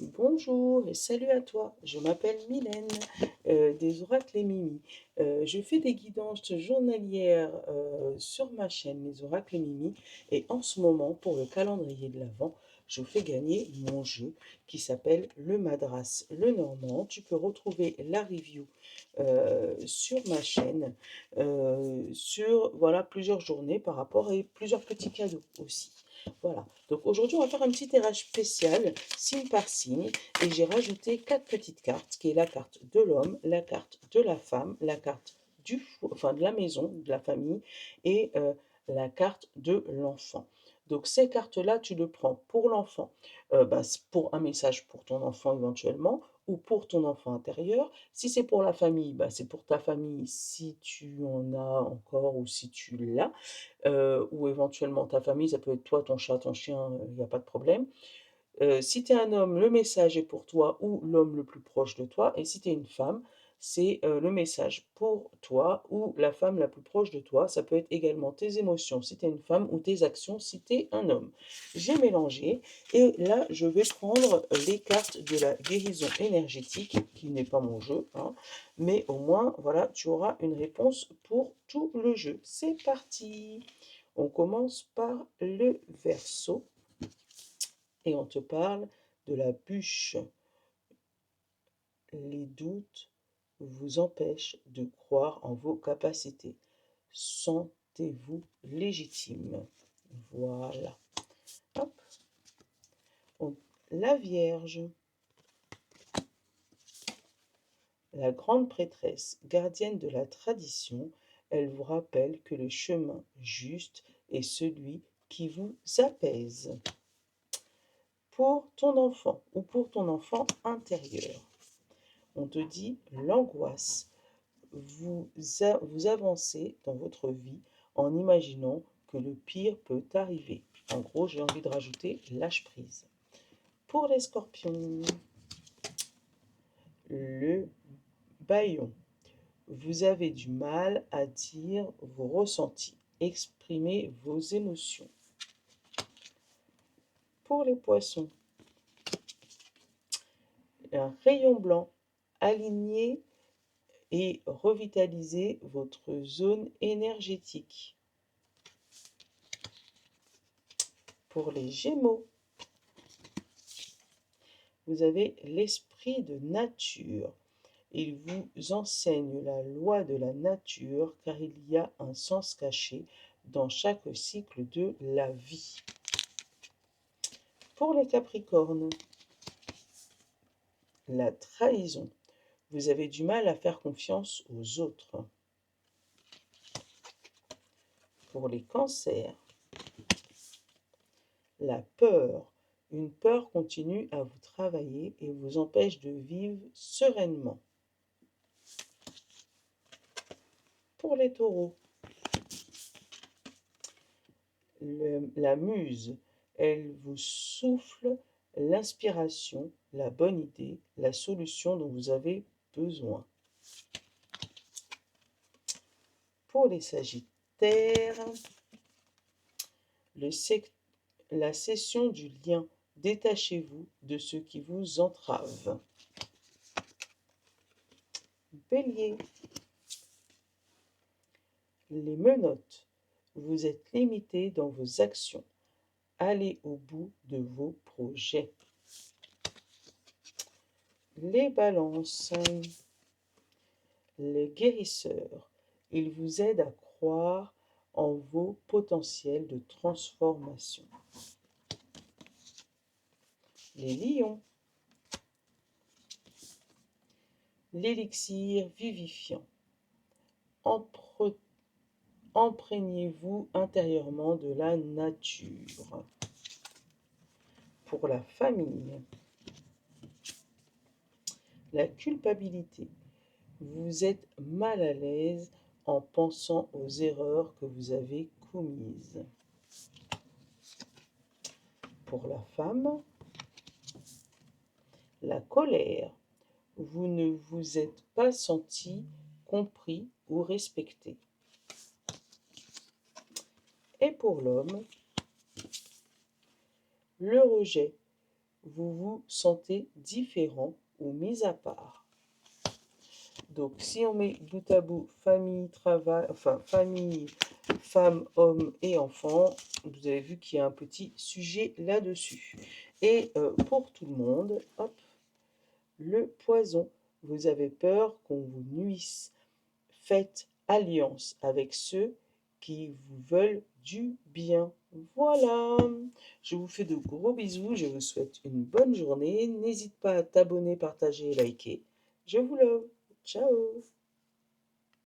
Bonjour et salut à toi, je m'appelle Mylène des Oracles et Mimi. Je fais des guidances journalières sur ma chaîne Les Oracles et Mimi et en ce moment pour le calendrier de l'Avent, je fais gagner mon jeu qui s'appelle le Madras le Normand. Tu peux retrouver la review sur ma chaîne sur voilà, plusieurs journées par rapport et plusieurs petits cadeaux aussi. Voilà, donc aujourd'hui on va faire un petit tirage spécial signe par signe et j'ai rajouté quatre petites cartes qui est la carte de l'homme, la carte de la femme, la carte enfin de la maison, de la famille et la carte de l'enfant. Donc ces cartes-là, tu le prends pour l'enfant, c'est pour un message pour ton enfant éventuellement ou pour ton enfant intérieur. Si c'est pour la famille, c'est pour ta famille si tu en as encore ou si tu l'as, ou éventuellement ta famille, ça peut être toi, ton chat, ton chien, il n'y a pas de problème. Si tu es un homme, le message est pour toi ou l'homme le plus proche de toi. Et si tu es une femme, c'est le message pour toi ou la femme la plus proche de toi. Ça peut être également tes émotions si tu es une femme ou tes actions si tu es un homme. J'ai mélangé et là, je vais prendre les cartes de la guérison énergétique, qui n'est pas mon jeu, hein, mais au moins, voilà, tu auras une réponse pour tout le jeu. C'est parti! On commence par le verso et on te parle de la bûche. Les doutes vous empêchent de croire en vos capacités. Sentez-vous légitime. Voilà. Hop. La Vierge, la grande prêtresse, gardienne de la tradition, elle vous rappelle que le chemin juste est celui qui vous apaise. Pour ton enfant ou pour ton enfant intérieur, on te dit l'angoisse. Vous avancez dans votre vie en imaginant que le pire peut arriver. En gros, j'ai envie de rajouter lâche prise. Pour les scorpions, le bâillon. Vous avez du mal à dire vos ressentis. Exprimez vos émotions. Pour les poissons, un rayon blanc. Alignez et revitalisez votre zone énergétique. Pour les Gémeaux, vous avez l'esprit de nature. Il vous enseigne la loi de la nature car il y a un sens caché dans chaque cycle de la vie. Pour les Capricornes, la trahison. Vous avez du mal à faire confiance aux autres. Pour les Cancers, la peur. Une peur continue à vous travailler et vous empêche de vivre sereinement. Pour les Taureaux, la muse, elle vous souffle l'inspiration, la bonne idée, la solution dont vous avez besoin. Pour les Sagittaires, la cession du lien. Détachez-vous de ce qui vous entrave. Bélier, les menottes. Vous êtes limité dans vos actions. Allez au bout de vos projets. Les balances, les guérisseurs. Ils vous aident à croire en vos potentiels de transformation. Les lions, l'élixir vivifiant. Imprégnez-vous intérieurement de la nature. Pour la famille, la culpabilité. Vous êtes mal à l'aise en pensant aux erreurs que vous avez commises. Pour la femme, la colère. Vous ne vous êtes pas senti compris ou respecté. Et pour l'homme, le rejet. vous vous sentez différent ou mis à part. Donc, si on met bout à bout famille, travail, enfin famille, femme, homme et enfants, vous avez vu qu'il y a un petit sujet là-dessus. Et pour tout le monde, hop, le poison. Vous avez peur qu'on vous nuise. Faites alliance avec ceux qui vous veulent du bien. Voilà, je vous fais de gros bisous, je vous souhaite une bonne journée. N'hésite pas à t'abonner, partager et liker. Je vous love. Ciao.